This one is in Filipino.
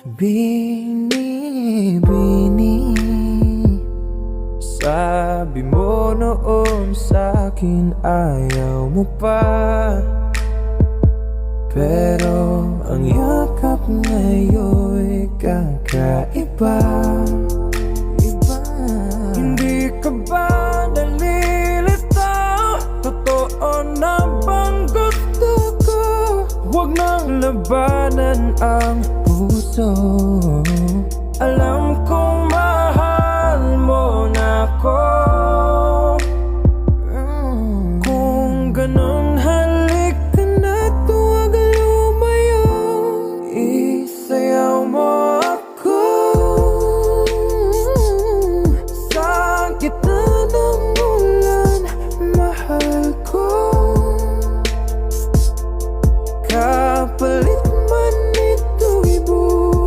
Bini-bini, sabi mo noon sa'kin ayaw mo pa, pero ang yakap ngayon'y kakaiba. Hindi ka ba nalilito? Totoo na bang gusto ko? Huwag nang labanan ang puso.